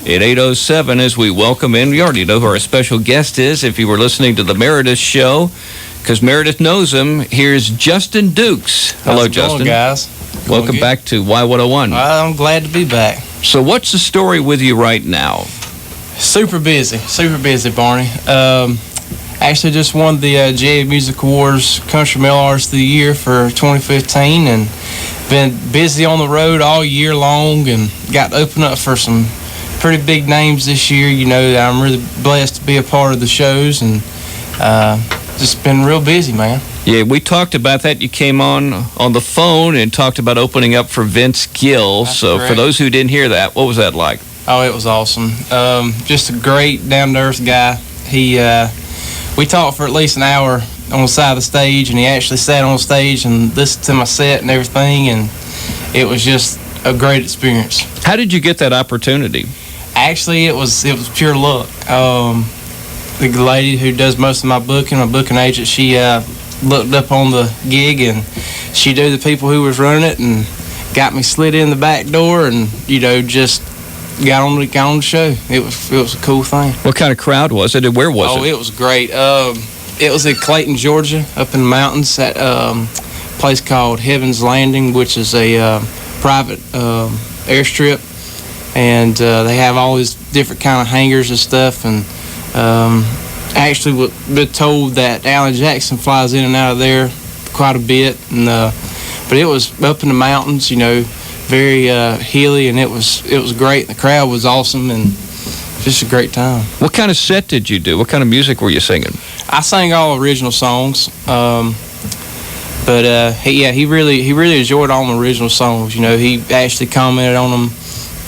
at 8:07 as we welcome in. You already know who our special guest is if you were listening to the Meredith Show, because Meredith knows him. Here's Justin Dukes. Hello, Justin. Guys. Welcome back to Y101. I'm glad to be back. So what's the story with you right now? Super busy, Barney. Actually just won the GA Music Awards Country Male Artist of the Year for 2015, and been busy on the road all year long, and got to open up for some pretty big names this year. You know, I'm really blessed to be a part of the shows, and just been real busy, man. Yeah, we talked about that. You came on the phone and talked about opening up for Vince Gill. That's so correct. For those who didn't hear that, what was that like? Oh, it was awesome. Just a great, down-to-earth guy. We talked for at least an hour on the side of the stage, and he actually sat on stage and listened to my set and everything, and it was just a great experience. How did you get that opportunity? Actually, it was pure luck. The lady who does most of my booking agent, she looked up on the gig, and she knew the people who was running it, and got me slid in the back door, and just got on the show. It was a cool thing. What kind of crowd was it, and where was it? Oh, it was great. It was in Clayton, Georgia, up in the mountains at a place called Heaven's Landing, which is a private airstrip, and they have all these different kind of hangars and stuff, and actually been told that Alan Jackson flies in and out of there quite a bit, and but it was up in the mountains, very hilly, and it was great. The crowd was awesome, and just a great time. What kind of set did you do? What kind of music were you singing? I sang all original songs, but he really enjoyed all my original songs. He actually commented on them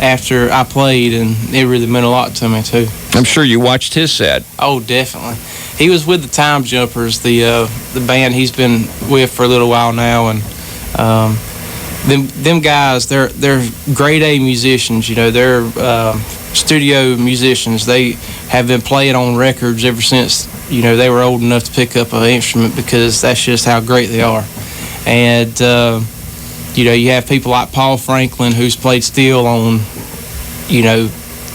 after I played, and it really meant a lot to me too. I'm sure you watched his set. Oh, definitely. He was with the Time Jumpers, the band he's been with for a little while now, and them guys, they're grade A musicians. They're studio musicians. They have been playing on records ever since they were old enough to pick up an instrument, because that's just how great they are. And you have people like Paul Franklin, who's played steel on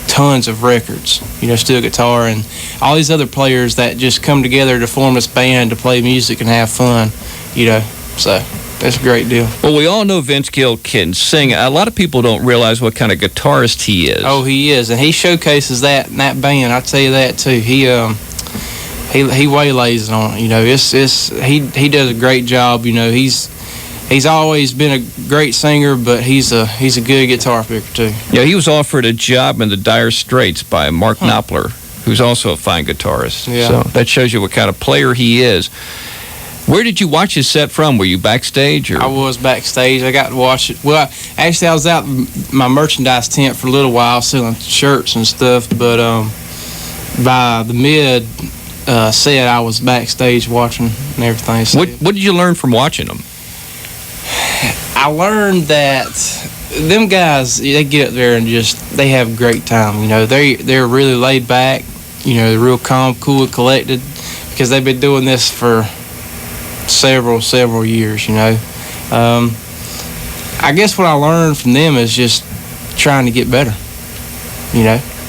tons of records, steel guitar, and all these other players that just come together to form this band to play music and have fun, so that's a great deal. Well, we all know Vince Gill can sing. A lot of people don't realize what kind of guitarist he is. Oh, he is, and he showcases that in that band. I'll tell you that too. He waylays on it. He does a great job. He's always been a great singer, but he's a good guitar picker too. Yeah, he was offered a job in the Dire Straits by Mark Knopfler, who's also a fine guitarist. Yeah. So that shows you what kind of player he is. Where did you watch his set from? Were you backstage? Or? I was backstage. I got to watch it. Well, actually, I was out in my merchandise tent for a little while selling shirts and stuff, but by the mid set, I was backstage watching and everything. So what did you learn from watching them? I learned that them guys, they get up there and they have a great time. They're really laid back. They're real calm, cool, and collected, because they've been doing this for several years. I guess what I learned from them is just trying to get better.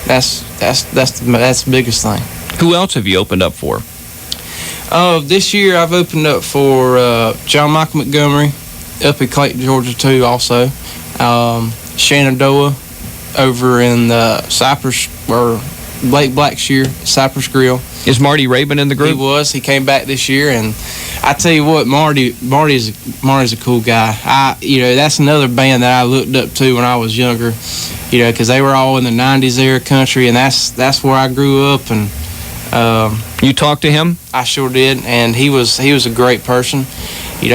That's the biggest thing. Who else have you opened up for? This year I've opened up for John Michael Montgomery up in Clayton, Georgia too. Also, Shenandoah over in Cypress or Lake Blackshear, Cypress Grill. Is Marty Rabin in the group? He was. He came back this year, and I tell you what, Marty's a cool guy. That's another band that I looked up to when I was younger. Because they were all in the '90s era country, and that's where I grew up. And you talked to him? I sure did, and he was a great person. He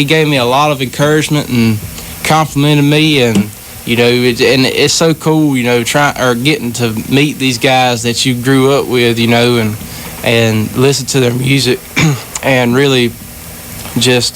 gave me a lot of encouragement and complimented me, and it's so cool, getting to meet these guys that you grew up with, and listen to their music, and really just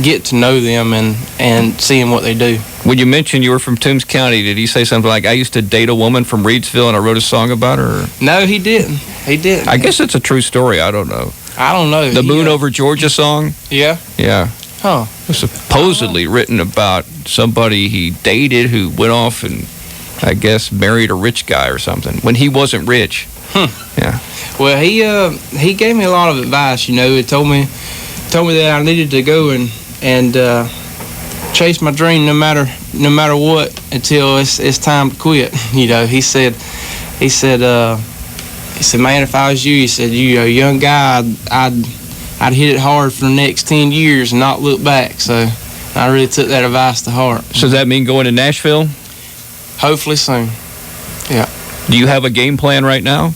get to know them and seeing what they do. When you mentioned you were from Toombs County, did he say something like, I used to date a woman from Reidsville and I wrote a song about her? Or? No, he didn't. I guess it's a true story. I don't know. I don't know. The Moon Over Georgia song? Yeah? Yeah. Huh. It was supposedly written about somebody he dated who went off and I guess, married a rich guy or something when he wasn't rich. Yeah. Well, he gave me a lot of advice. You know, he told me that I needed to go and chase my dream no matter what until it's time to quit. You know, he said, man, if I was you, he said, you're a young guy, I'd hit it hard for the next 10 years and not look back. So I really took that advice to heart. So does that mean going to Nashville? Hopefully soon. Yeah. Do you have a game plan right now?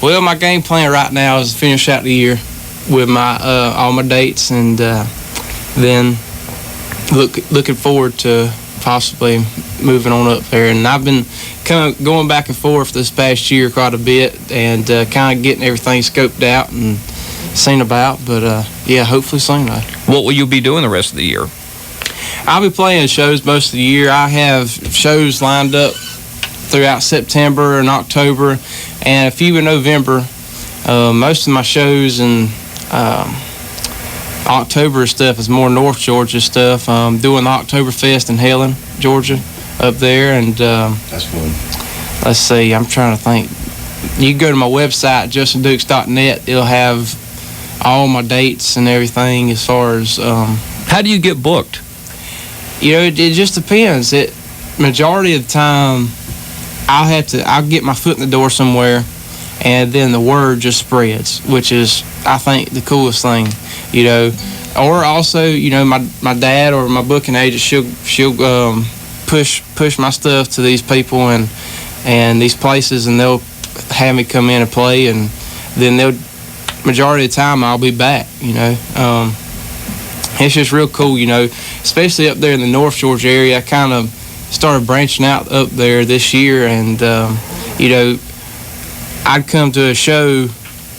Well, my game plan right now is to finish out the year with my all my dates, and then looking forward to possibly moving on up there. And I've been kind of going back and forth this past year quite a bit, and kind of getting everything scoped out and seen about. But yeah, hopefully soon. What will you be doing the rest of the year? I'll be playing shows most of the year. I have shows lined up throughout September and October, and a few in November. Most of my shows in October stuff is more North Georgia stuff. Doing the Oktoberfest in Helen, Georgia, up there, and that's fun. Let's see, I'm trying to think. You can go to my website, justindukes.net. It'll have all my dates and everything as far as. How do you get booked? You know, it just depends. Majority of the time, I'll get my foot in the door somewhere, and then the word just spreads, which is, I think, the coolest thing, you know. Or also, you know, my dad or my booking agent, she'll push my stuff to these people and these places, and they'll have me come in and play, and then majority of the time I'll be back, you know. It's just real cool, you know, especially up there in the North Georgia area. I kind of started branching out up there this year, and, you know, I'd come to a show,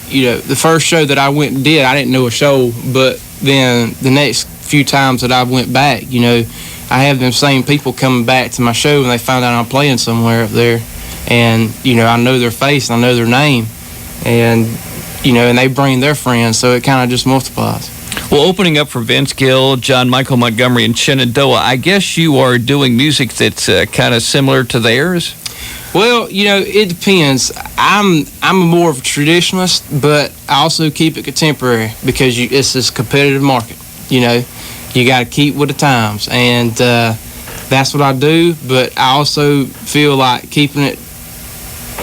you know, the first show that I went and did, I didn't know a show, but then the next few times that I went back, you know, I have them same people coming back to my show, and they find out I'm playing somewhere up there, and, you know, I know their face and I know their name, and, you know, and they bring their friends, so it kind of just multiplies. Well, opening up for Vince Gill, John Michael Montgomery, and Shenandoah, I guess you are doing music that's kind of similar to theirs? Well, you know, it depends. I'm more of a traditionalist, but I also keep it contemporary because it's this competitive market. You know, you got to keep with the times, and that's what I do. But I also feel like keeping it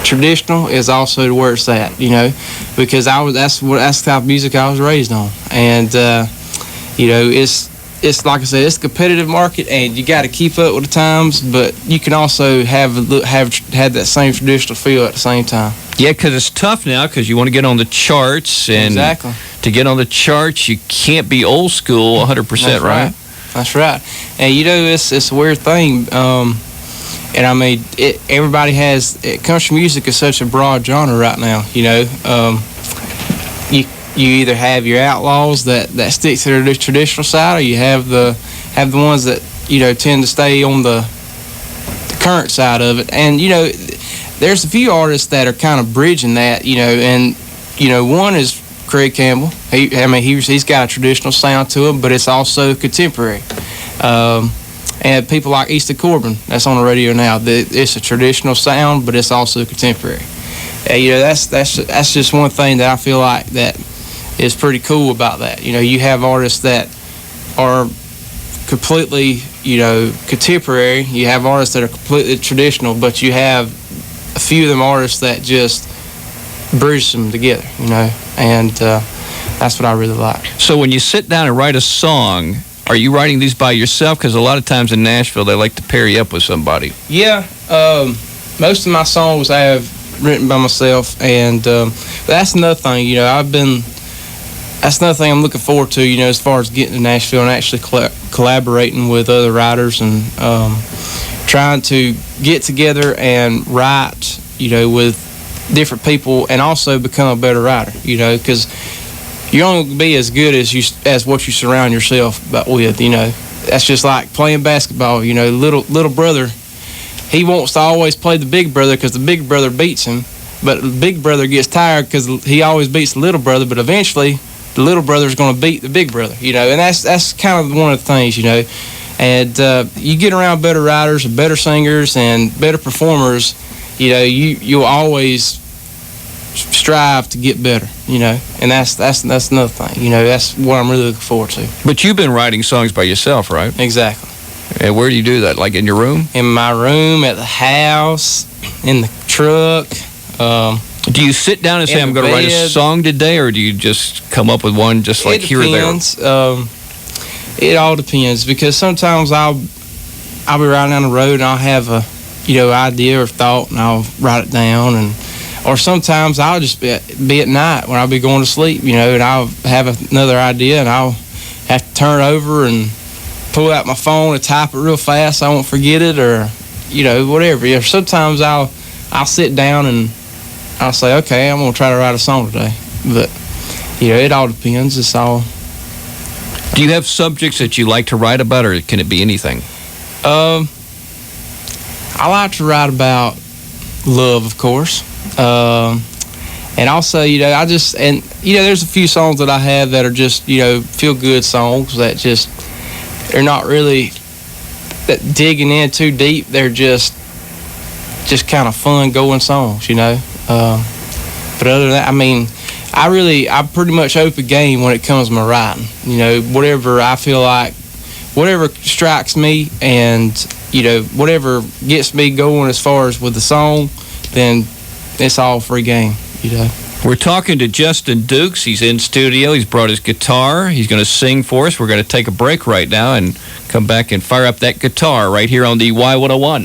traditional is also where it's at. You know, because that's the type of music I was raised on, and you know, it's like I said, it's a competitive market, and you got to keep up with the times, but you can also have that same traditional feel at the same time. Yeah, because it's tough now because you want to get on the charts, and exactly. To get on the charts, you can't be old school 100%, right? That's right. And you know, it's a weird thing, and I mean, everybody has country music is such a broad genre right now. You know, you either have your outlaws that stick to the traditional side, or you have the ones that, you know, tend to stay on the current side of it. And, you know, there's a few artists that are kind of bridging that, you know, and, you know, one is Craig Campbell. He's got a traditional sound to him, but it's also contemporary. And people like Easton Corbin, that's on the radio now. It's a traditional sound, but it's also contemporary. You know, that's just one thing that I feel like that is pretty cool about that. You know, you have artists that are completely, you know, contemporary. You have artists that are completely traditional, but you have a few of them artists that just bridge them together, you know, and that's what I really like. So when you sit down and write a song, are you writing these by yourself? Because a lot of times in Nashville, they like to pair you up with somebody. Yeah, most of my songs I have written by myself, and that's another thing, you know, that's another thing I'm looking forward to, you know, as far as getting to Nashville and actually collaborating with other writers and trying to get together and write, you know, with different people and also become a better writer, you know, because you're only going to be as good as what you surround yourself with, you know. That's just like playing basketball, you know. Little brother, he wants to always play the big brother because the big brother beats him, but the big brother gets tired because he always beats the little brother, but eventually the little brother is going to beat the big brother, you know, and that's kind of one of the things, you know. And you get around better writers and better singers and better performers, you know, you'll always strive to get better, you know, and that's another thing, you know, that's what I'm really looking forward to. But you've been writing songs by yourself, right? Exactly. And where do you do that? Like in your room? In my room, at the house, in the truck. Do you sit down and say, I'm going to write a song today, or do you just come up with one just like here or there? It all depends, because sometimes I'll be riding down the road and I'll have a, you know, idea or thought, and I'll write it down, or sometimes I'll just be at night when I'll be going to sleep, you know, and I'll have another idea, and I'll have to turn it over and pull out my phone and type it real fast so I won't forget it, or, you know, whatever. Yeah, sometimes I'll sit down and I'll say, okay, I'm going to try to write a song today. But, you know, it all depends. It's all. Do you have subjects that you like to write about, or can it be anything? I like to write about love, of course. And also, you know, there's a few songs that I have that are just, you know, feel-good songs that just, they're not really that digging in too deep. They're just kind of fun going songs, you know. But other than that, I mean, I'm pretty much open game when it comes to my writing. You know, whatever I feel like, whatever strikes me, and, you know, whatever gets me going as far as with the song, then it's all free game, you know. We're talking to Justin Dukes. He's in studio. He's brought his guitar. He's going to sing for us. We're going to take a break right now and come back and fire up that guitar right here on the Y101.